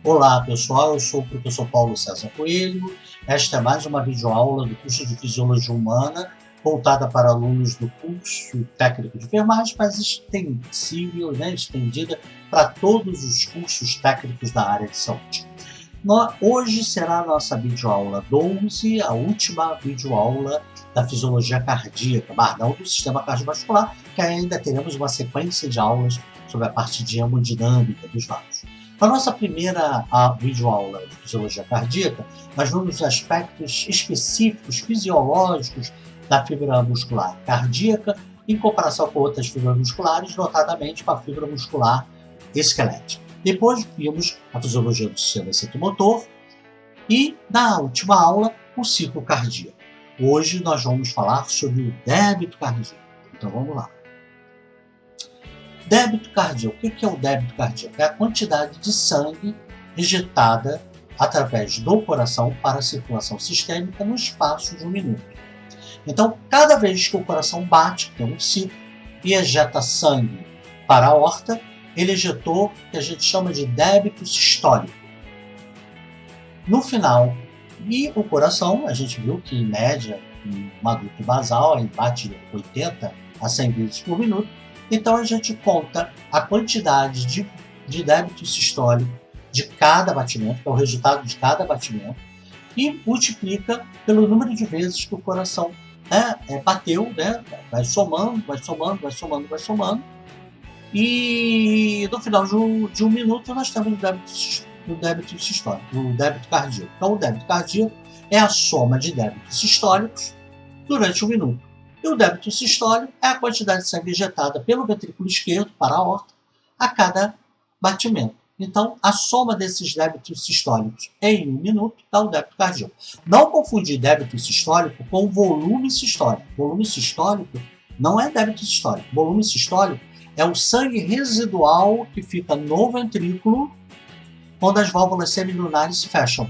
Olá pessoal, eu sou o professor Paulo César Coelho. Esta é mais uma videoaula do curso de Fisiologia Humana, voltada para alunos do curso técnico de enfermagem, mas extensível, estendida para todos os cursos técnicos da área de saúde. Hoje será a nossa videoaula 12, a última videoaula da fisiologia cardíaca, não do sistema cardiovascular, que ainda teremos uma sequência de aulas sobre a parte de hemodinâmica dos vasos. Na nossa primeira videoaula de fisiologia cardíaca, nós vamos os aspectos específicos fisiológicos da fibra muscular cardíaca em comparação com outras fibras musculares, notadamente com a fibra muscular esquelética. Depois vimos a fisiologia do sistema centromotor e, na última aula, o ciclo cardíaco. Hoje nós vamos falar sobre o débito cardíaco. Então vamos lá. Débito cardíaco. O que é o débito cardíaco? É a quantidade de sangue injetada através do coração para a circulação sistêmica no espaço de 1 minuto. Então, cada vez que o coração bate, tem um ciclo, e ejeta sangue para a aorta, ele ejetou o que a gente chama de débito sistólico. No final, e o coração, a gente viu que em média, um adulto basal, ele bate 80 a 100 vezes por minuto. Então a gente conta a quantidade de débito sistólico de cada batimento, que é o resultado de cada batimento, e multiplica pelo número de vezes que o coração bateu, vai somando, e no final de um minuto nós temos o débito sistólico, o débito cardíaco. Então o débito cardíaco é a soma de débitos sistólicos durante 1 minuto. E o débito sistólico é a quantidade de sangue injetada pelo ventrículo esquerdo para a aorta a cada batimento. Então, a soma desses débitos sistólicos em 1 minuto dá o débito cardíaco. Não confundir débito sistólico com volume sistólico. Volume sistólico não é débito sistólico. Volume sistólico é o sangue residual que fica no ventrículo quando as válvulas semilunares se fecham.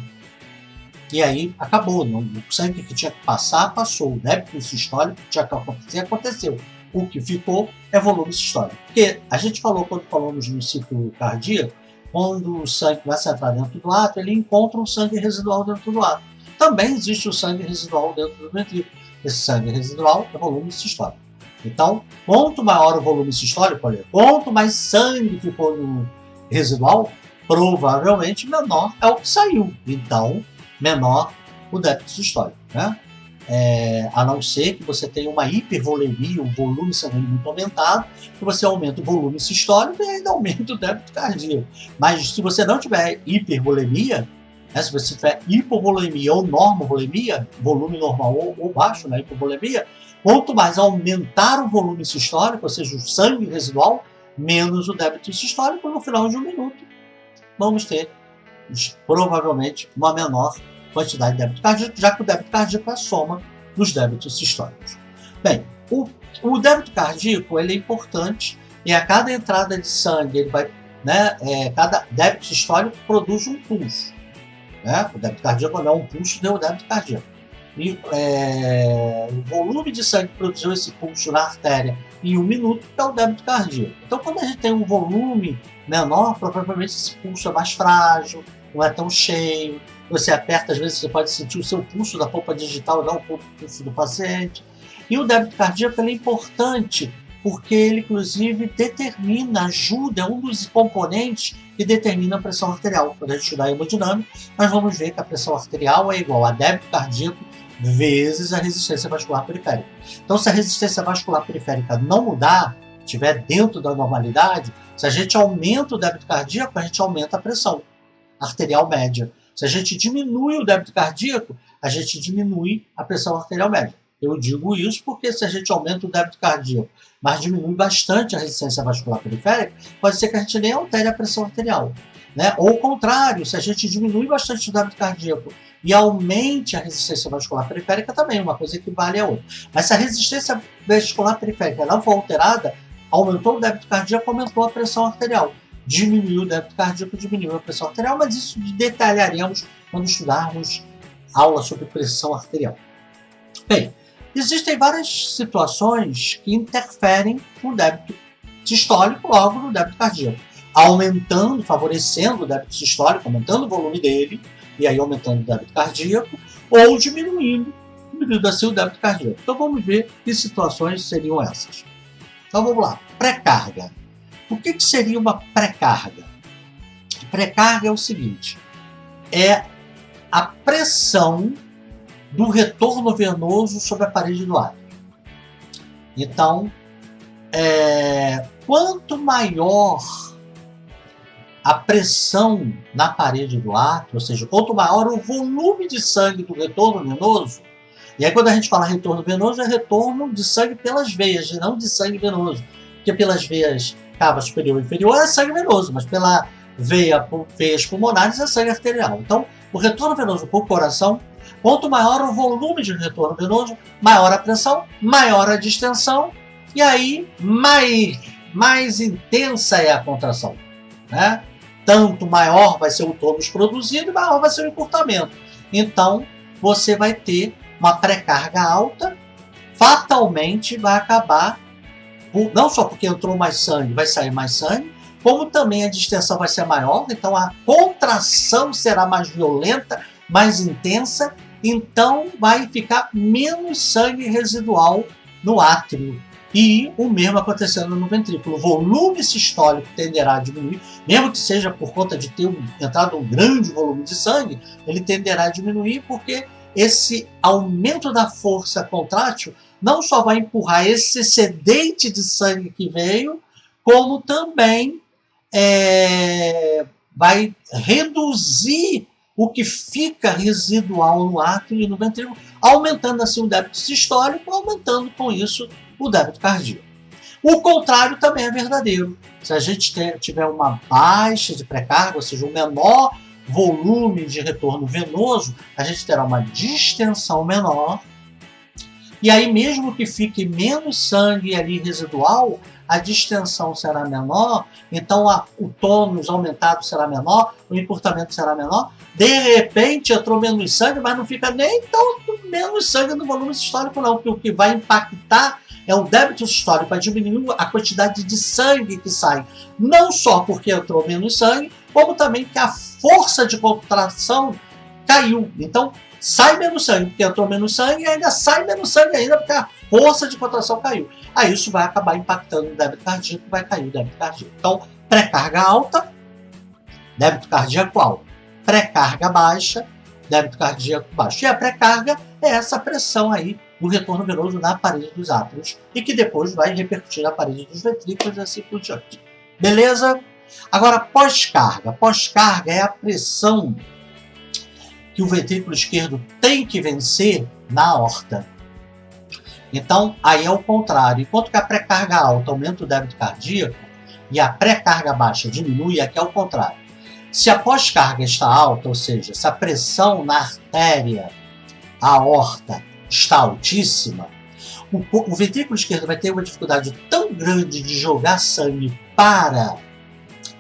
E aí acabou, o sangue que tinha que passar, passou. O débito sistólico que tinha que acontecer, aconteceu. O que ficou é volume sistólico. Porque a gente falou, quando falamos no ciclo cardíaco, quando o sangue vai entrar dentro do átrio, ele encontra um sangue residual dentro do átrio. Também existe o sangue residual dentro do ventrículo. Esse sangue residual é volume sistólico. Então, quanto maior o volume sistólico, quanto mais sangue ficou no residual, provavelmente menor é o que saiu. Então, menor o débito sistólico, a não ser que você tenha uma hipervolemia, um volume sanguíneo muito aumentado, que você aumenta o volume sistólico e ainda aumenta o débito cardíaco. Mas se você não tiver hipervolemia, se você tiver hipovolemia ou normovolemia, volume normal ou baixo na hipovolemia, quanto mais aumentar o volume sistólico, ou seja, o sangue residual, menos o débito sistólico, no final de 1 minuto, vamos ter provavelmente uma menor quantidade de débito cardíaco, já que o débito cardíaco é a soma dos débitos sistólicos. Bem, o débito cardíaco ele é importante e a cada entrada de sangue, ele vai, cada débito sistólico produz um pulso. O débito cardíaco não é um pulso, nem o débito cardíaco. E o volume de sangue que produziu esse pulso na artéria em 1 minuto é o débito cardíaco. Então, quando a gente tem um volume menor, provavelmente esse pulso é mais frágil, não é tão cheio. Você aperta, às vezes você pode sentir o seu pulso da polpa digital, não o pulso do paciente. E o débito cardíaco é importante porque ele, inclusive, determina, ajuda, é um dos componentes que determina a pressão arterial. Quando a gente estudar hemodinâmica, nós vamos ver que a pressão arterial é igual a débito cardíaco vezes a resistência vascular periférica. Então, se a resistência vascular periférica não mudar, estiver dentro da normalidade, se a gente aumenta o débito cardíaco, a gente aumenta a pressão arterial média. Se a gente diminui o débito cardíaco, a gente diminui a pressão arterial média. Eu digo isso porque se a gente aumenta o débito cardíaco, mas diminui bastante a resistência vascular periférica, pode ser que a gente nem altere a pressão arterial. Ou ao contrário, se a gente diminui bastante o débito cardíaco e aumente a resistência vascular periférica, também uma coisa equivale a outra. Mas se a resistência vascular periférica não for alterada, aumentou o débito cardíaco, aumentou a pressão arterial. Diminuiu o débito cardíaco, diminuiu a pressão arterial, mas isso detalharemos quando estudarmos aula sobre pressão arterial. Bem, existem várias situações que interferem no débito sistólico, logo no débito cardíaco. aumentando, favorecendo o débito sistólico, aumentando o volume dele, e aí aumentando o débito cardíaco, ou diminuindo assim o débito cardíaco. Então vamos ver que situações seriam essas. Então vamos lá, pré-carga. O que seria uma pré-carga? Pré-carga é o seguinte, é a pressão do retorno venoso sobre a parede do átrio. Então, quanto maior a pressão na parede do átrio, ou seja, quanto maior o volume de sangue do retorno venoso, e aí quando a gente fala retorno venoso, é retorno de sangue pelas veias, não de sangue venoso, porque pelas veias cava superior e inferior é sangue venoso, mas pela veias pulmonares é sangue arterial. Então, o retorno venoso por coração, quanto maior o volume de retorno venoso, maior a pressão, maior a distensão, e aí mais intensa é a contração, né? Tanto maior vai ser o tônus produzido, maior vai ser o encurtamento. Então, você vai ter uma pré-carga alta, fatalmente vai acabar, não só porque entrou mais sangue, vai sair mais sangue, como também a distensão vai ser maior, então a contração será mais violenta, mais intensa, então vai ficar menos sangue residual no átrio. E o mesmo acontecendo no ventrículo. O volume sistólico tenderá a diminuir, mesmo que seja por conta de ter entrado um grande volume de sangue, ele tenderá a diminuir porque esse aumento da força contrátil não só vai empurrar esse excedente de sangue que veio, como também vai reduzir o que fica residual no átrio e no ventrículo, aumentando assim o débito sistólico, aumentando com isso o débito cardíaco. O contrário também é verdadeiro. Se a gente tiver uma baixa de pré-carga, ou seja, um menor volume de retorno venoso, a gente terá uma distensão menor, e aí mesmo que fique menos sangue ali residual, a distensão será menor, então o tônus aumentado será menor, o encurtamento será menor. De repente entrou menos sangue, mas não fica nem tão menos sangue no volume sistólico não, porque o que vai impactar é o débito sistólico, vai diminuir a quantidade de sangue que sai, não só porque entrou menos sangue, como também que a força de contração caiu. Então, sai menos sangue porque entrou menos sangue e ainda sai menos sangue ainda porque a força de contração caiu. Aí isso vai acabar impactando o débito cardíaco, vai cair o débito cardíaco. Então, pré-carga alta, débito cardíaco alto. Pré-carga baixa, débito cardíaco baixo. E a pré-carga é essa pressão aí do retorno venoso na parede dos átrios e que depois vai repercutir na parede dos ventrículos e assim por diante. Beleza? Agora, pós-carga. Pós-carga é a pressão que o ventrículo esquerdo tem que vencer na aorta. Então, aí é o contrário. Enquanto que a pré-carga alta aumenta o débito cardíaco e a pré-carga baixa diminui, aqui é o contrário. Se a pós-carga está alta, ou seja, se a pressão na artéria, a aorta, está altíssima, o ventrículo esquerdo vai ter uma dificuldade tão grande de jogar sangue para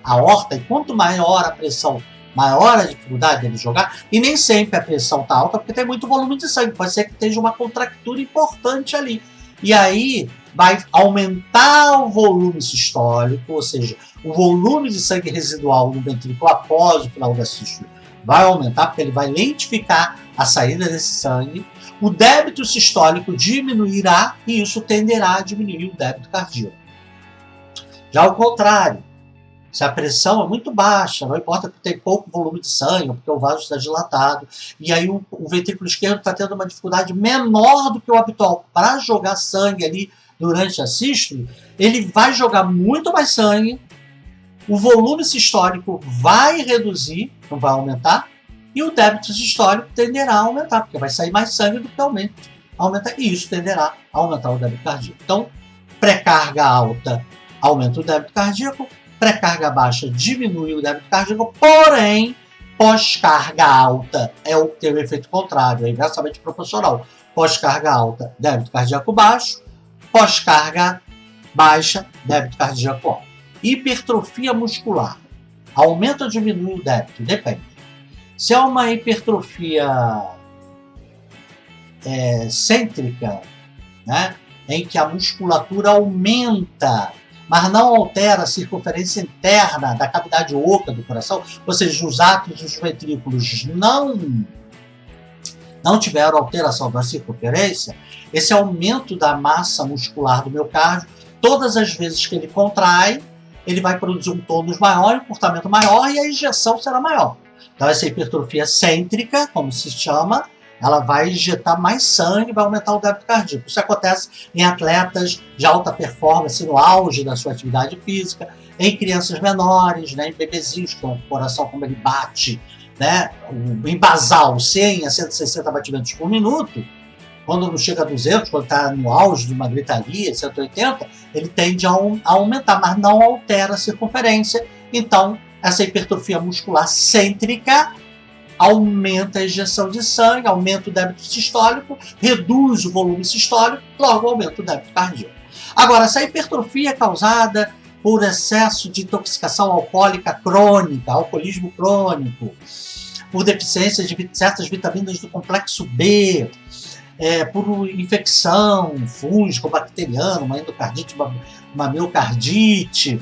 a aorta, e quanto maior a pressão, maior a dificuldade dele jogar, e nem sempre a pressão está alta porque tem muito volume de sangue, pode ser que esteja uma contractura importante ali. E aí vai aumentar o volume sistólico, ou seja, o volume de sangue residual no ventrículo após o final da sístole vai aumentar, porque ele vai lentificar a saída desse sangue. O débito sistólico diminuirá e isso tenderá a diminuir o débito cardíaco. Já ao contrário, se a pressão é muito baixa, não importa que tem pouco volume de sangue, ou porque o vaso está dilatado, e aí o ventrículo esquerdo está tendo uma dificuldade menor do que o habitual para jogar sangue ali durante a sístole, ele vai jogar muito mais sangue, o volume sistólico vai reduzir, não vai aumentar, e o débito sistólico tenderá a aumentar, porque vai sair mais sangue do que aumenta, e isso tenderá a aumentar o débito cardíaco. Então, pré-carga alta aumenta o débito cardíaco, pré-carga baixa diminui o débito cardíaco, porém, pós-carga alta tem o efeito contrário, é inversamente proporcional. Pós-carga alta, débito cardíaco baixo, pós-carga baixa, débito cardíaco alto. Hipertrofia muscular. Aumenta ou diminui o débito? Depende. Se é uma hipertrofia cêntrica, né, em que a musculatura aumenta, mas não altera a circunferência interna da cavidade oca do coração, ou seja, os átrios e os ventrículos não tiveram alteração da circunferência, esse aumento da massa muscular do miocárdio, todas as vezes que ele contrai, ele vai produzir um tônus maior, um encurtamento maior e a injeção será maior. Então essa hipertrofia cêntrica, como se chama, ela vai injetar mais sangue, vai aumentar o débito cardíaco. Isso acontece em atletas de alta performance no auge da sua atividade física, em crianças menores, né, em bebezinhos, com o coração como ele bate, né, em basal, 100 a 160 batimentos por minuto, quando não chega a 200, quando está no auge de uma gritaria, 180, ele tende a aumentar, mas não altera a circunferência. Então, essa hipertrofia muscular cêntrica aumenta a injeção de sangue, aumenta o débito sistólico, reduz o volume sistólico, logo aumenta o débito cardíaco. Agora, essa hipertrofia é causada por excesso de intoxicação alcoólica crônica, alcoolismo crônico, por deficiência de certas vitaminas do complexo B, por infecção fúngica, bacteriana, uma endocardite, uma miocardite,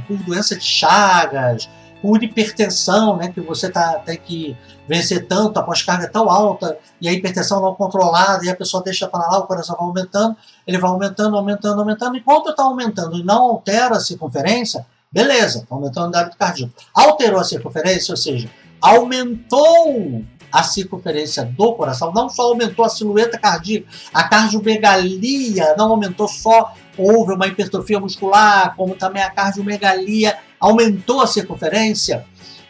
por doença de Chagas, por hipertensão, né, que você tem que vencer tanto, a pós-carga é tão alta, e a hipertensão não controlada, e a pessoa deixa para lá, o coração vai aumentando, ele vai aumentando, aumentando, aumentando, enquanto está aumentando e não altera a circunferência, beleza, está aumentando o débito cardíaco. Alterou a circunferência, ou seja, aumentou a circunferência do coração, não só aumentou a silhueta cardíaca, a cardiomegalia não aumentou só, houve uma hipertrofia muscular, como também a cardiomegalia aumentou a circunferência,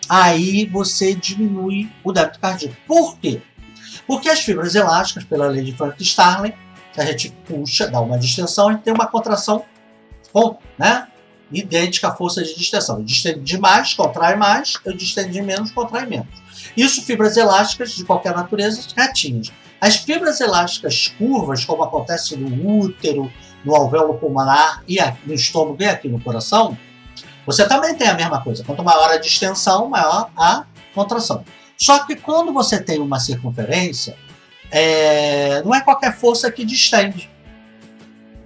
aí você diminui o débito cardíaco. Por quê? Porque as fibras elásticas, pela lei de Frank-Starling, se a gente puxa, dá uma distensão, a gente tem uma contração, né, idêntica à força de distensão. Eu distendi mais, contrai mais, eu distendi menos, contrai menos. Isso fibras elásticas de qualquer natureza, retinhas. As fibras elásticas curvas, como acontece no útero, no alvéolo pulmonar, e no estômago e aqui no coração, você também tem a mesma coisa. Quanto maior a distensão, maior a contração. Só que quando você tem uma circunferência, não é qualquer força que distende.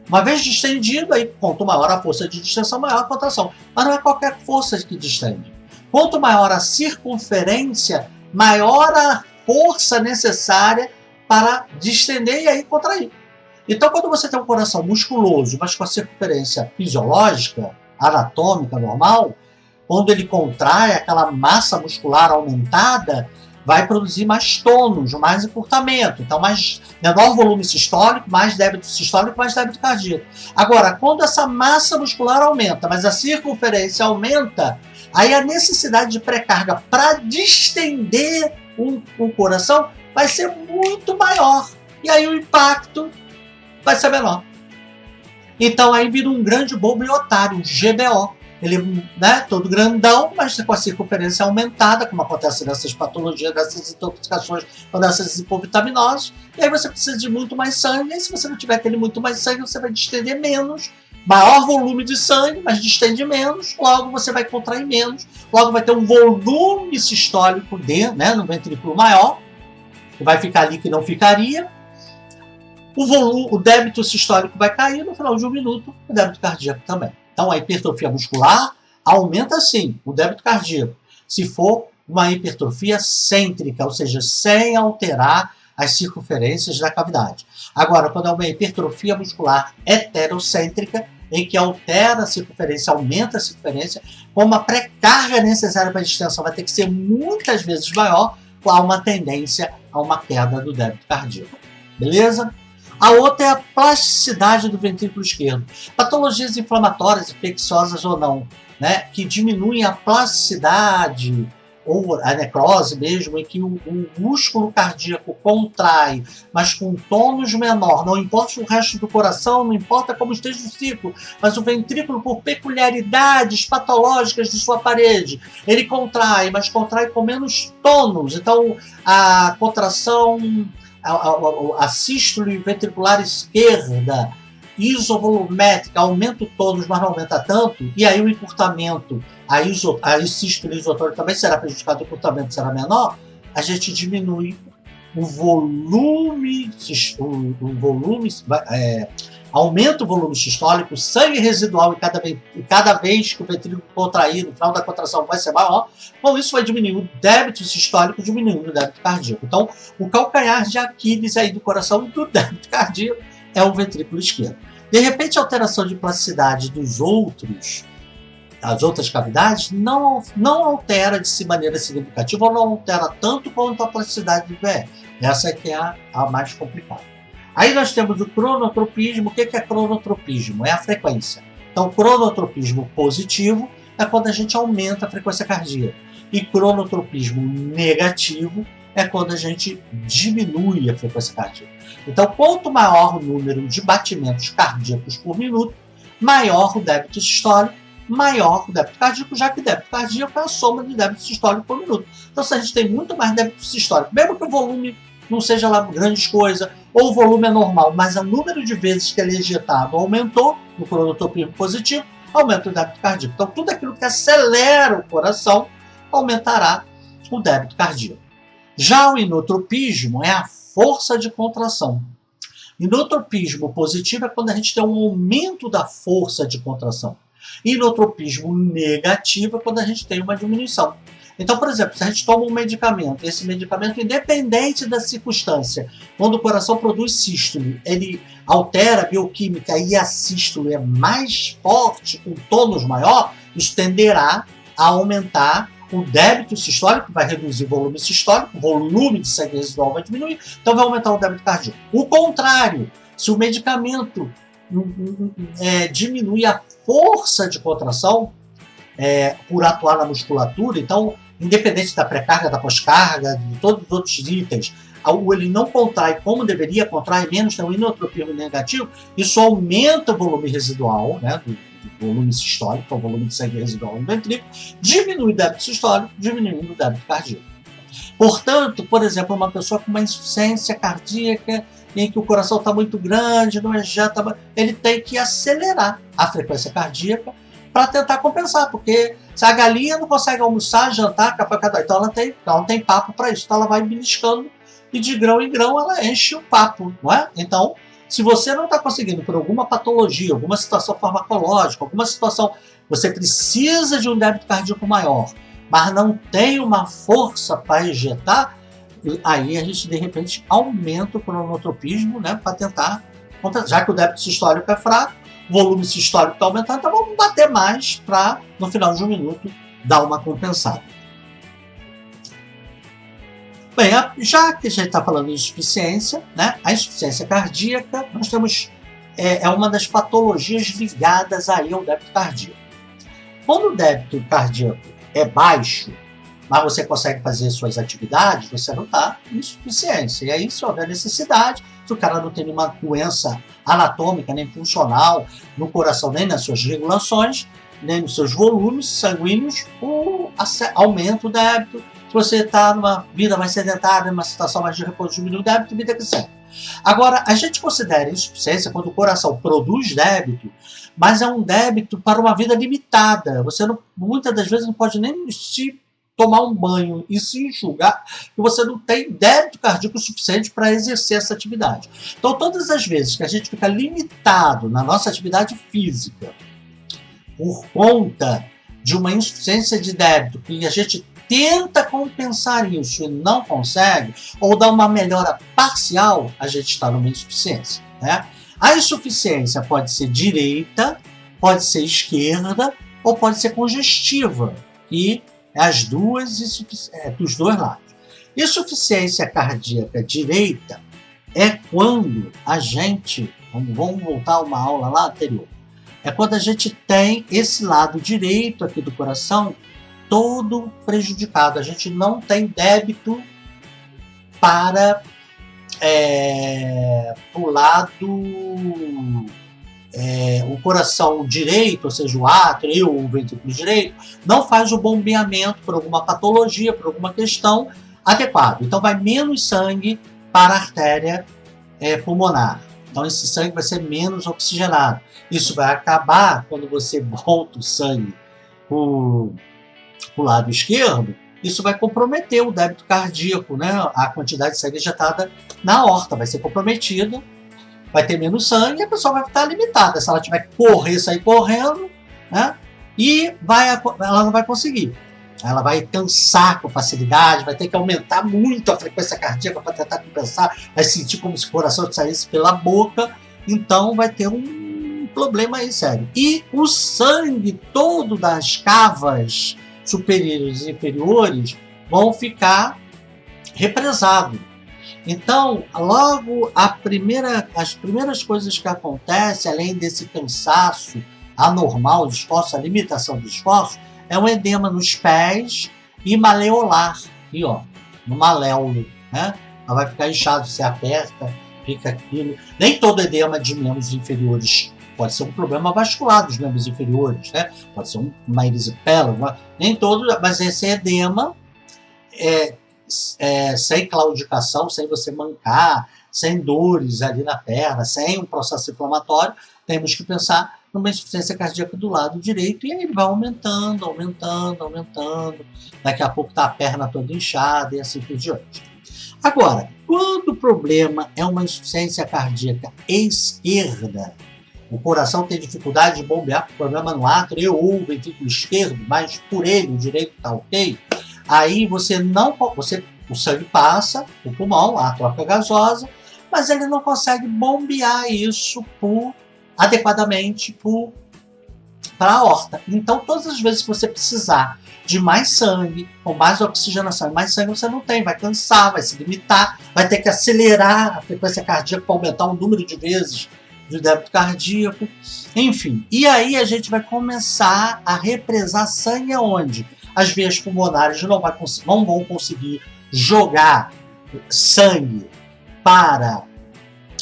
Uma vez distendido, aí, quanto maior a força de distensão, maior a contração. Mas não é qualquer força que distende. Quanto maior a circunferência, maior a força necessária para distender e aí contrair. Então, quando você tem um coração musculoso, mas com a circunferência fisiológica, anatômica, normal, quando ele contrai, aquela massa muscular aumentada vai produzir mais tônus, mais encurtamento. Então, menor volume sistólico, mais débito sistólico, mais débito cardíaco. Agora, quando essa massa muscular aumenta, mas a circunferência aumenta, aí a necessidade de pré-carga para distender o coração vai ser muito maior. E aí o impacto vai ser menor. Então aí vira um grande bulbo otário, um GBO. Ele, né, todo grandão, mas com a circunferência aumentada, como acontece nessas patologias, nessas intoxicações ou nessas hipovitaminoses. E aí você precisa de muito mais sangue. E se você não tiver aquele muito mais sangue, você vai distender menos. Maior volume de sangue, mas distende menos. Logo você vai contrair menos. Logo vai ter um volume sistólico né, no ventrículo maior, que vai ficar ali que não ficaria. O débito sistólico vai cair, no final de um minuto, o débito cardíaco também. Então, a hipertrofia muscular aumenta, sim, o débito cardíaco, se for uma hipertrofia cêntrica, ou seja, sem alterar as circunferências da cavidade. Agora, quando é uma hipertrofia muscular heterocêntrica, em que altera a circunferência, aumenta a circunferência, como a pré-carga necessária para a distensão vai ter que ser muitas vezes maior, há uma tendência a uma queda do débito cardíaco. Beleza? A outra é a plasticidade do ventrículo esquerdo. Patologias inflamatórias, infecciosas ou não, né, que diminuem a plasticidade ou a necrose mesmo, em que o músculo cardíaco contrai, mas com tônus menor, não importa o resto do coração, não importa como esteja o ciclo, mas o ventrículo, por peculiaridades patológicas de sua parede, ele contrai, mas contrai com menos tônus. Então, a contração, a sístole ventricular esquerda, isovolumétrica, aumenta o tônus, mas não aumenta tanto, e aí o encurtamento, a sístole isotónica também será prejudicada, o encurtamento será menor, a gente diminui o volume aumenta o volume sistólico, o sangue residual e cada vez que o ventrículo contrair, no final da contração vai ser maior, bom, isso vai diminuir o débito sistólico, diminuindo o débito cardíaco. Então, o calcanhar de Aquiles aí do coração do débito cardíaco é o ventrículo esquerdo. De repente, a alteração de plasticidade das outras cavidades não altera de maneira significativa ou não altera tanto quanto a plasticidade do VE. Essa é que é a mais complicada. Aí nós temos o cronotropismo. O que é cronotropismo? É a frequência. Então, cronotropismo positivo é quando a gente aumenta a frequência cardíaca. E cronotropismo negativo é quando a gente diminui a frequência cardíaca. Então, quanto maior o número de batimentos cardíacos por minuto, maior o débito sistólico, maior o débito cardíaco, já que débito cardíaco é a soma de débito sistólico por minuto. Então, se a gente tem muito mais débito sistólico, mesmo que o volume não seja lá grandes coisas, ou o volume é normal, mas o número de vezes que ele é ejetado aumentou no cronotropismo positivo, aumenta o débito cardíaco. Então, tudo aquilo que acelera o coração aumentará o débito cardíaco. Já o inotropismo é a força de contração. Inotropismo positivo é quando a gente tem um aumento da força de contração. Inotropismo negativo é quando a gente tem uma diminuição. Então, por exemplo, se a gente toma um medicamento, esse medicamento, independente da circunstância, quando o coração produz sístole, ele altera a bioquímica e a sístole é mais forte, com tônus maior, isso tenderá a aumentar o débito sistólico, vai reduzir o volume sistólico, o volume de sangue residual vai diminuir, então vai aumentar o débito cardíaco. O contrário, se o medicamento diminui a força de contração por atuar na musculatura, então, independente da pré-carga, da pós-carga, de todos os outros itens, ele não contrai como deveria, contrai menos, tem um inotropismo negativo, isso aumenta o volume residual, né, do volume sistólico, que é o volume de sangue residual no ventrículo, diminui o débito sistólico, diminuindo o débito cardíaco. Portanto, por exemplo, uma pessoa com uma insuficiência cardíaca, em que o coração está muito grande, não ejeta, ele tem que acelerar a frequência cardíaca para tentar compensar, porque se a galinha não consegue almoçar, jantar, então ela não tem papo para isso, então ela vai beliscando e de grão em grão ela enche o papo, não é? Então, se você não está conseguindo por alguma patologia, alguma situação farmacológica, alguma situação, você precisa de um débito cardíaco maior, mas não tem uma força para ejetar, aí a gente de repente aumenta o cronotropismo, né, para tentar compensar, já que o débito sistólico é fraco, o volume sistólico está aumentando, então vamos bater mais para, no final de um minuto, dar uma compensada. Bem, já que a gente está falando de insuficiência, né, a insuficiência cardíaca, nós temos, é uma das patologias ligadas aí ao débito cardíaco. Quando o débito cardíaco é baixo, mas você consegue fazer suas atividades, você não está em insuficiência. E aí, se houver necessidade, se o cara não tem nenhuma doença anatômica, nem funcional, no coração, nem nas suas regulações, nem nos seus volumes sanguíneos, aumenta o débito. Se você está numa vida mais sedentária, numa situação mais de repouso, diminui o débito, vida que segue. Agora, a gente considera insuficiência quando o coração produz débito, mas é um débito para uma vida limitada. Você não, muitas das vezes não pode nem se tomar um banho e se enxugar, que você não tem débito cardíaco suficiente para exercer essa atividade. Então, todas as vezes que a gente fica limitado na nossa atividade física por conta de uma insuficiência de débito, que a gente tenta compensar isso e não consegue, ou dá uma melhora parcial, a gente está numa insuficiência, né? A insuficiência pode ser direita, pode ser esquerda, ou pode ser congestiva, e as duas, dos dois lados. Insuficiência cardíaca direita é quando a gente, vamos voltar a uma aula lá anterior, é quando a gente tem esse lado direito aqui do coração todo prejudicado. A gente não tem débito para o lado, o coração direito, ou seja, o átrio ou o ventrículo direito, não faz o bombeamento por alguma patologia, por alguma questão adequado. Então vai menos sangue para a artéria pulmonar. Então esse sangue vai ser menos oxigenado. Isso vai acabar quando você volta o sangue para o lado esquerdo, isso vai comprometer o débito cardíaco, né? A quantidade de sangue injetada na aorta vai ser comprometida vai ter menos sangue e a pessoa vai ficar limitada. Se ela tiver que correr, sair correndo, né? E ela não vai conseguir. Ela vai cansar com facilidade, vai ter que aumentar muito a frequência cardíaca para tentar compensar, vai sentir como se o coração saísse pela boca, então vai ter um problema aí sério. E o sangue todo das cavas superiores e inferiores vão ficar represado. Então, logo as primeiras coisas que acontecem, além desse cansaço anormal do esforço, a limitação do esforço, é um edema nos pés e maleolar, e ó, no maléolo, né? Ela vai ficar inchado, você aperta, fica aquilo. Nem todo edema de membros inferiores pode ser um problema vascular dos membros inferiores, né? Pode ser uma erisipela, nem todo, mas esse edema sem claudicação, sem você mancar, sem dores ali na perna, sem um processo inflamatório, temos que pensar numa insuficiência cardíaca do lado direito, e aí ele vai aumentando, aumentando, aumentando. Daqui a pouco está a perna toda inchada e assim por diante. Agora, quando o problema é uma insuficiência cardíaca esquerda, o coração tem dificuldade de bombear por problema no átrio ou o ventrículo esquerdo, mas por ele o direito está ok, aí o sangue passa, o pulmão, a troca gasosa, mas ele não consegue bombear isso adequadamente para a aorta. Então, todas as vezes que você precisar de mais sangue, com mais oxigenação e mais sangue, você não tem, vai cansar, vai se limitar, vai ter que acelerar a frequência cardíaca para aumentar o número de vezes do débito cardíaco, enfim. E aí a gente vai começar a represar sangue aonde? As veias pulmonares não vão conseguir jogar sangue para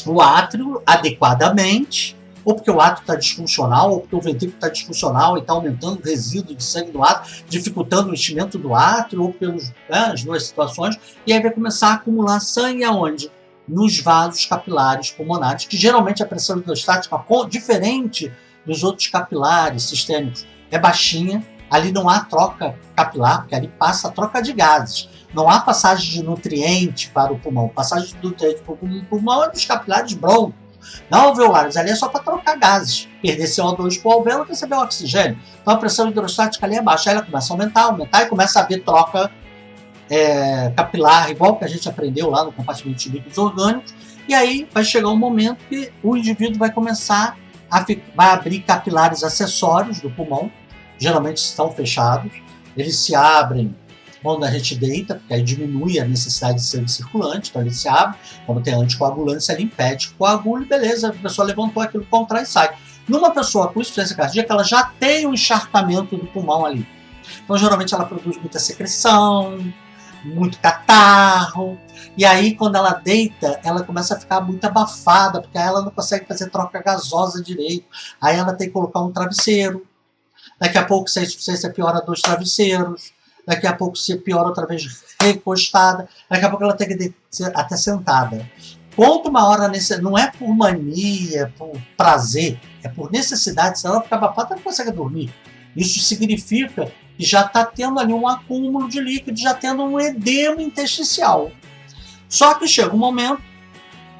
o átrio adequadamente, ou porque o átrio está disfuncional, ou porque o ventrículo está disfuncional e está aumentando o resíduo de sangue no átrio, dificultando o enchimento do átrio, ou as duas situações, e aí vai começar a acumular sangue aonde? Nos vasos capilares pulmonares, que geralmente a pressão hidrostática, diferente dos outros capilares sistêmicos, é baixinha, ali não há troca capilar, porque ali passa a troca de gases. Não há passagem de nutriente para o pulmão. Passagem de nutriente para o pulmão é dos capilares broncos. Não alveolares, ali é só para trocar gases. Perder CO2 para o alvéolo e receber oxigênio. Então a pressão hidrostática ali é baixa. Aí ela começa a aumentar e começa a haver troca capilar, igual que a gente aprendeu lá no compartimento de líquidos orgânicos. E aí vai chegar um momento que o indivíduo vai começar vai abrir capilares acessórios do pulmão. Geralmente estão fechados. Eles se abrem quando a gente deita, porque aí diminui a necessidade de sangue circulante, então ele se abre, como tem anticoagulância, ele impede que coagule, beleza, a pessoa levantou aquilo, contrai e sai. Numa pessoa com insuficiência cardíaca, ela já tem um encharcamento do pulmão ali. Então, geralmente, ela produz muita secreção, muito catarro, e aí, quando ela deita, ela começa a ficar muito abafada, porque aí ela não consegue fazer troca gasosa direito, aí ela tem que colocar um travesseiro, daqui a pouco, se a insuficiência piora, 2 travesseiros, daqui a pouco se piora outra vez recostada, daqui a pouco ela tem que ser até sentada. Quanto maior a necessidade, não é por mania, por prazer, é por necessidade, senão ela fica abafada, ela não consegue dormir. Isso significa que já está tendo ali um acúmulo de líquido, já tendo um edema intersticial. Só que chega um momento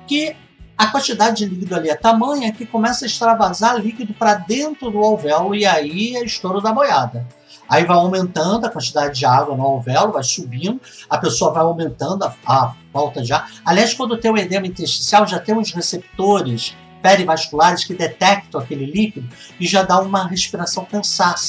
que a quantidade de líquido ali é tamanha que começa a extravasar líquido para dentro do alvéolo e aí é estouro da boiada. Aí vai aumentando a quantidade de água no alvéolo, vai subindo, a pessoa vai aumentando a falta de ar. Aliás, quando tem o edema intersticial, já tem uns receptores perivasculares que detectam aquele líquido e já dá uma respiração cansada,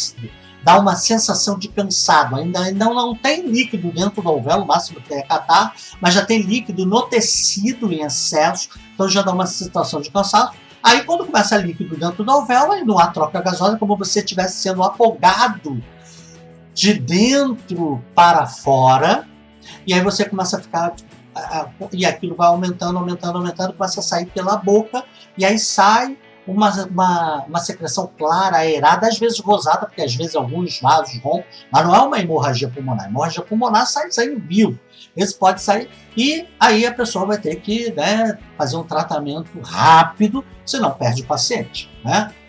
dá uma sensação de cansado. Ainda não tem líquido dentro do alvéolo, o máximo que é catarro, mas já tem líquido no tecido em excesso, então já dá uma situação de cansaço. Aí quando começa líquido dentro do alvéolo, aí não há troca gasosa, como você estivesse sendo afogado de dentro para fora, e aí você começa a ficar, e aquilo vai aumentando, começa a sair pela boca, e aí sai uma secreção clara, aerada, às vezes rosada, porque às vezes alguns vasos rompem, mas não é uma hemorragia pulmonar. A hemorragia pulmonar sai sangue vivo. Esse pode sair, e aí a pessoa vai ter que fazer um tratamento rápido, senão perde o paciente.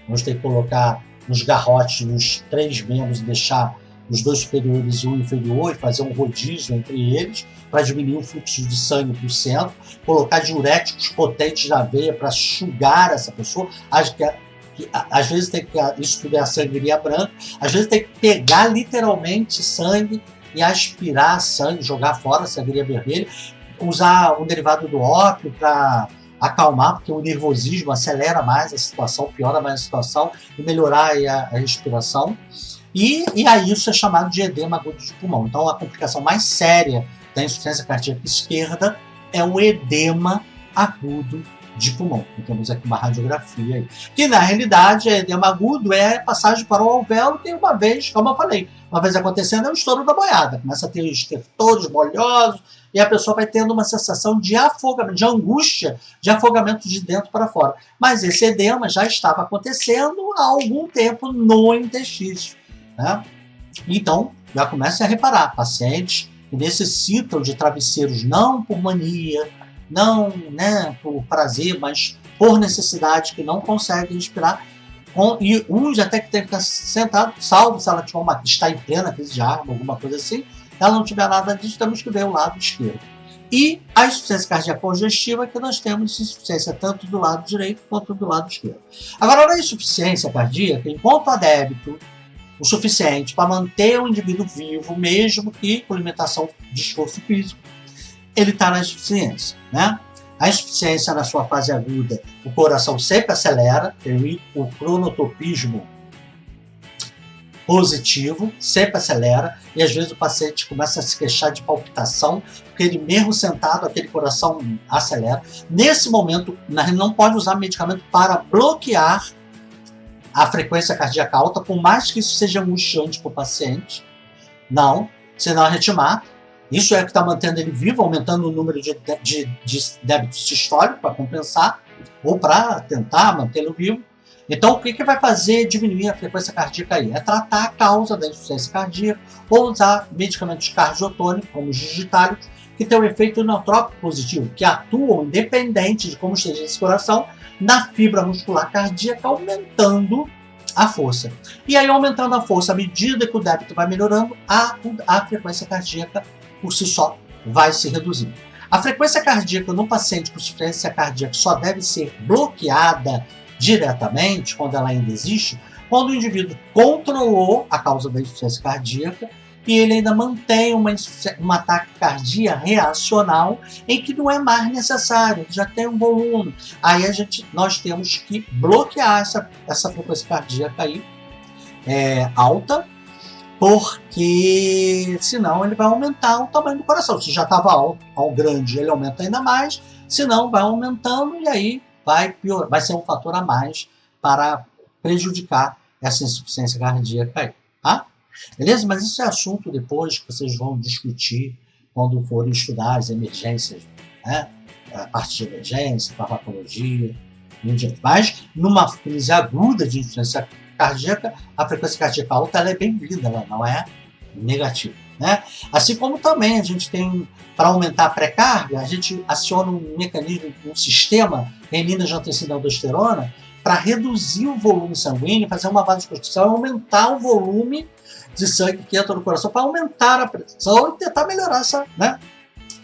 Vamos ter que colocar nos garrotes, nos 3 membros, e deixar os dois superiores e o inferior, e fazer um rodízio entre eles, para diminuir o fluxo de sangue para o centro, colocar diuréticos potentes na veia para sugar essa pessoa. Às vezes tem que, isso tudo é a sangria branca, às vezes tem que pegar literalmente sangue e aspirar sangue, jogar fora a sangria vermelha, usar um derivado do ópio para acalmar, porque o nervosismo acelera mais a situação, piora mais a situação e melhorar a respiração. E aí isso é chamado de edema agudo de pulmão. Então a complicação mais séria da insuficiência cardíaca esquerda é o edema agudo de pulmão. Temos aqui uma radiografia aí. Que na realidade, edema agudo é passagem para o alvéolo, que uma vez, como eu falei, uma vez acontecendo é o estouro da boiada. Começa a ter estertores molhosos e a pessoa vai tendo uma sensação de afogamento, de angústia, de afogamento de dentro para fora. Mas esse edema já estava acontecendo há algum tempo no intestino, né? Então, já começa a reparar, pacientes que necessitam de travesseiros não por mania, não, né, por prazer, mas por necessidade, que não conseguem respirar, e uns até que tem que ficar sentado, salvo se ela tiver está em plena crise de asma, alguma coisa assim, ela não tiver nada disso, temos que ver o lado esquerdo. E a insuficiência cardíaca congestiva, que nós temos insuficiência tanto do lado direito quanto do lado esquerdo. Agora, na insuficiência cardíaca, enquanto há débito o suficiente para manter o indivíduo vivo, mesmo que com limitação de esforço físico, ele está na insuficiência, né? A insuficiência na sua fase aguda, o coração sempre acelera, tem o cronotopismo positivo, sempre acelera, e às vezes o paciente começa a se queixar de palpitação, porque ele mesmo sentado, aquele coração acelera. Nesse momento, não pode usar medicamento para bloquear a frequência cardíaca alta, por mais que isso seja angustiante para o paciente. Não, senão a gente mata. Isso é o que está mantendo ele vivo, aumentando o número de débito sistólico para compensar, ou para tentar mantê-lo vivo. Então, o que vai fazer diminuir a frequência cardíaca aí? É tratar a causa da insuficiência cardíaca, ou usar medicamentos cardiotônicos, como os digitálicos, que têm um efeito inotrópico positivo, que atuam, independente de como esteja esse coração, na fibra muscular cardíaca, aumentando a força. E aí, aumentando a força, à medida que o débito vai melhorando, a frequência cardíaca por si só vai se reduzindo. A frequência cardíaca no paciente com insuficiência cardíaca só deve ser bloqueada diretamente, quando ela ainda existe, quando o indivíduo controlou a causa da insuficiência cardíaca e ele ainda mantém uma taquicardia reacional em que não é mais necessário, já tem um volume. Aí nós temos que bloquear essa frequência cardíaca aí, alta, porque senão ele vai aumentar o tamanho do coração. Se já estava ao grande, ele aumenta ainda mais, senão vai aumentando e aí vai ser um fator a mais para prejudicar essa insuficiência cardíaca aí, tá? Beleza? Mas isso é assunto depois que vocês vão discutir quando forem estudar as emergências, né? A parte de emergência, farmacologia, mas numa crise aguda de insuficiência cardíaca, a frequência cardíaca alta ela é bem-vinda, ela não é negativa, né? Assim como também a gente tem, para aumentar a pré-carga, a gente aciona um mecanismo, um sistema renina-angiotensina-aldosterona para reduzir o volume sanguíneo, fazer uma vasoconstricção e aumentar o volume de sangue que entra no coração para aumentar a pressão e tentar melhorar essa, né?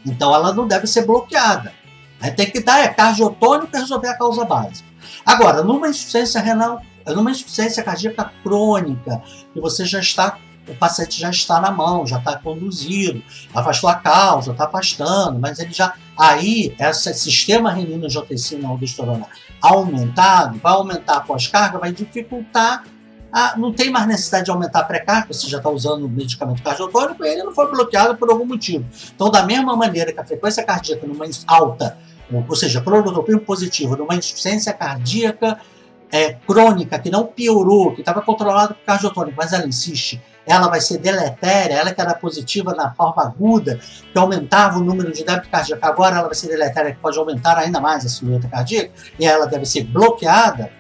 Então ela não deve ser bloqueada. Aí tem que dar cardiotônico e resolver a causa básica. Agora, numa insuficiência renal, numa insuficiência cardíaca crônica, que o paciente já está na mão, já está conduzido, afastou a causa, está afastando, mas ele já, aí, esse sistema renina-angiotensina-aldosterona aumentado, vai aumentar a pós-carga, vai dificultar, não tem mais necessidade de aumentar a pré-carga, você já está usando o medicamento cardiotônico, e ele não foi bloqueado por algum motivo. Então, da mesma maneira que a frequência cardíaca numa alta, ou seja, cronotopismo positivo, numa insuficiência cardíaca crônica, que não piorou, que estava controlada por cardiotônico, mas ela insiste, ela vai ser deletéria, ela que era positiva na forma aguda, que aumentava o número de débito cardíaco, agora ela vai ser deletéria, que pode aumentar ainda mais a silhueta cardíaca, e ela deve ser bloqueada,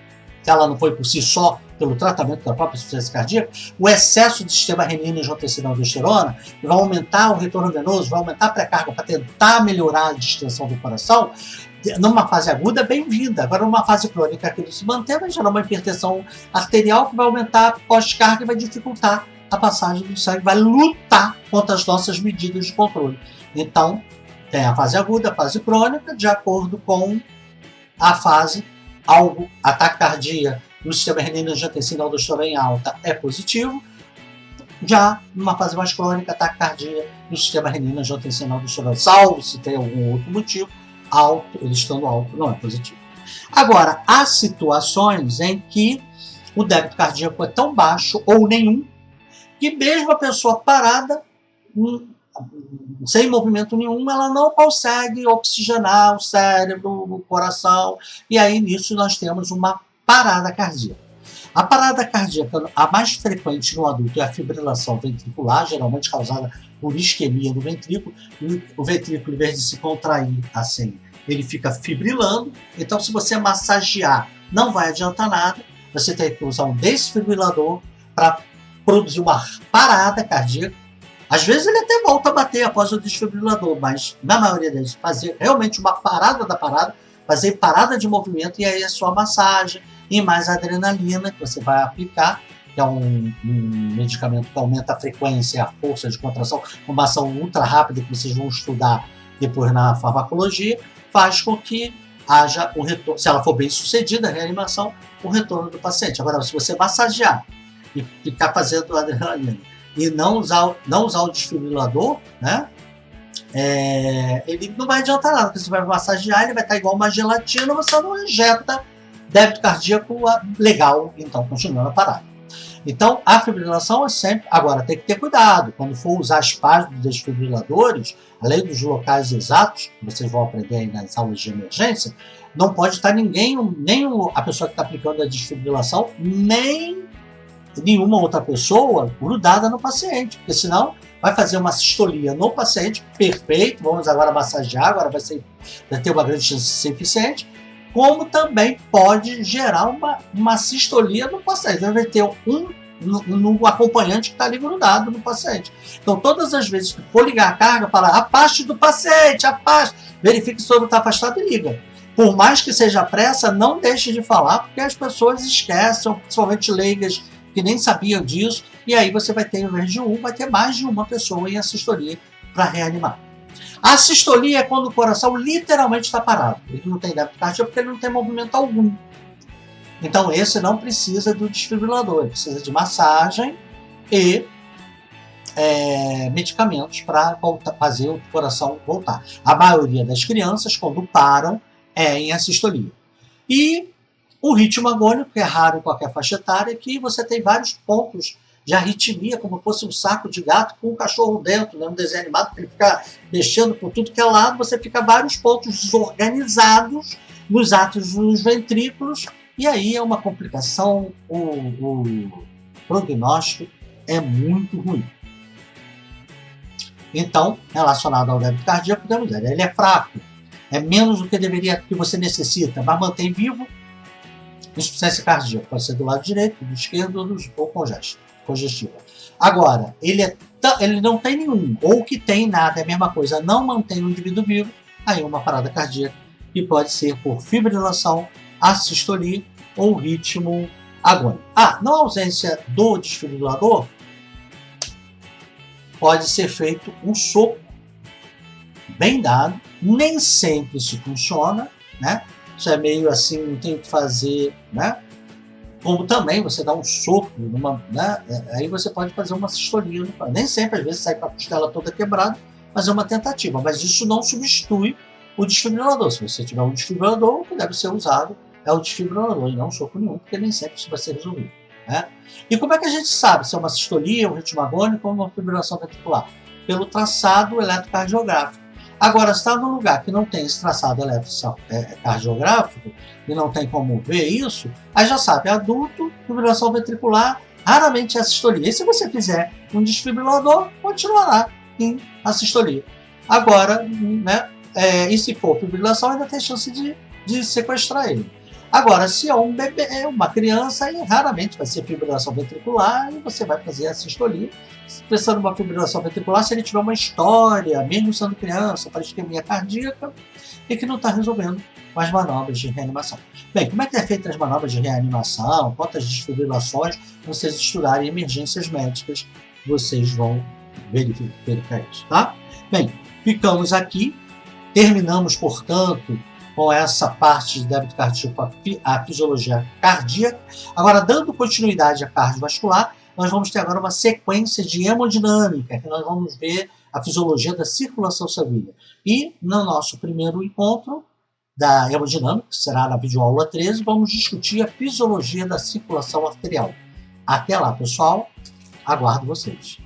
se ela não foi por si só pelo tratamento da própria insuficiência cardíaca, o excesso de sistema renina-angiotensina-aldosterona vai aumentar o retorno venoso, vai aumentar a pré-carga para tentar melhorar a distensão do coração. Numa fase aguda, bem-vinda. Agora, numa fase crônica, aquilo se mantém, vai gerar uma hipertensão arterial que vai aumentar a pós-carga e vai dificultar a passagem do sangue vai lutar contra as nossas medidas de controle. Então, tem a fase aguda, a fase crônica, de acordo com a fase, ataque cardíaco no sistema renina-angiotensina-aldosterona em alta é positivo. Já numa fase mais crônica, ataque cardíaco no sistema renina-angiotensina-aldosterona, salvo se tem algum outro motivo, ele estando alto não é positivo. Agora, há situações em que o débito cardíaco é tão baixo ou nenhum, que mesmo a pessoa parada, sem movimento nenhum, ela não consegue oxigenar o cérebro, o coração, e aí nisso nós temos uma parada cardíaca. A parada cardíaca, a mais frequente no adulto, é a fibrilação ventricular, geralmente causada por isquemia do ventrículo. O ventrículo, em vez de se contrair assim, ele fica fibrilando. Então, se você massagear, não vai adiantar nada. Você tem que usar um desfibrilador para produzir uma parada cardíaca. Às vezes ele até volta a bater após o desfibrilador, mas na maioria deles, fazer realmente uma parada da parada, fazer parada de movimento, e aí é só massagem e mais adrenalina que você vai aplicar, que é um medicamento que aumenta a frequência e a força de contração, uma ação ultra rápida que vocês vão estudar depois na farmacologia, faz com que haja o retorno, se ela for bem sucedida, a reanimação, o retorno do paciente. Agora, se você massagear e ficar fazendo adrenalina e não usar o desfibrilador, né, ele não vai adiantar nada, porque você vai massagear, ele vai estar igual uma gelatina, você não injeta débito cardíaco legal, então continuando a parada. Então, a fibrilação é sempre... Agora, tem que ter cuidado. Quando for usar as partes dos desfibriladores, além dos locais exatos, que vocês vão aprender aí nas aulas de emergência, não pode estar nem a pessoa que está aplicando a desfibrilação, nem nenhuma outra pessoa grudada no paciente, porque senão vai fazer uma sistolia no paciente, perfeito, vamos agora massagear, agora vai ter uma grande chance de ser eficiente, como também pode gerar uma sistolia no paciente. Vai ter um acompanhante que está ali grudado no paciente. Então, todas as vezes que for ligar a carga, fala, afaste do paciente, afaste. Verifique se todo está afastado e liga. Por mais que seja pressa, não deixe de falar, porque as pessoas esquecem, principalmente leigas, que nem sabiam disso, e aí você vai ter, ao invés de vai ter mais de uma pessoa em assistolia para reanimar. A sistolia é quando o coração literalmente está parado. Ele não tem débito cardíaco porque ele não tem movimento algum. Então esse não precisa do desfibrilador, ele precisa de massagem e medicamentos para fazer o coração voltar. A maioria das crianças, quando param, é em assistolia. E o ritmo agônico, que é raro em qualquer faixa etária, é que você tem vários pontos de arritmia, como fosse um saco de gato com um cachorro dentro, né? Um desenho animado, que ele fica mexendo por tudo que é lado, você fica vários pontos desorganizados nos atos dos ventrículos, e aí é uma complicação, o prognóstico é muito ruim. Então, relacionado ao débito cardíaco, podemos dizer, ele é fraco, é menos do que você necessita, mas mantém vivo insuficiência cardíaca, pode ser do lado direito, do esquerdo ou congestiva. Agora, ele não tem nenhum, ou que tem nada, é a mesma coisa, não mantém o indivíduo vivo, aí uma parada cardíaca, que pode ser por fibrilação, assistolia ou ritmo agônico. Na ausência do desfibrilador, pode ser feito um soco bem dado, nem sempre isso funciona, né? Isso é meio assim, não tem o que fazer, né? Como também você dá um soco, né? Aí você pode fazer uma sistolia. Nem sempre, às vezes, sai com a costela toda quebrada, mas é uma tentativa. Mas isso não substitui o desfibrilador. Se você tiver um desfibrilador, o que deve ser usado é o desfibrilador, e não um soco nenhum, porque nem sempre isso vai ser resolvido, né? E como é que a gente sabe se é uma sistolia, um ritmo agônico ou uma fibrilação ventricular? Pelo traçado eletrocardiográfico. Agora, se está num lugar que não tem esse traçado eletrocardiográfico e não tem como ver isso, aí já sabe, adulto, fibrilação ventricular, raramente é assistolia. E se você fizer um desfibrilador, continuará em assistolia. Agora, né, e se for fibrilação, ainda tem chance de sequestrar ele. Agora, se é um bebê, uma criança, aí raramente vai ser fibrilação ventricular e você vai fazer a sistolia. Pensando numa fibrilação ventricular, se ele tiver uma história, mesmo sendo criança, para isquemia cardíaca, e que não está resolvendo com as manobras de reanimação. Bem, como é que é feita as manobras de reanimação, quantas desfibrilações, vocês estudarem emergências médicas vocês vão verificar isso, tá? Bem, ficamos aqui, terminamos, portanto, com essa parte de débito cardíaco, a fisiologia cardíaca. Agora, dando continuidade à cardiovascular, nós vamos ter agora uma sequência de hemodinâmica, que nós vamos ver a fisiologia da circulação sanguínea. E, no nosso primeiro encontro da hemodinâmica, que será na videoaula 13, vamos discutir a fisiologia da circulação arterial. Até lá, pessoal. Aguardo vocês.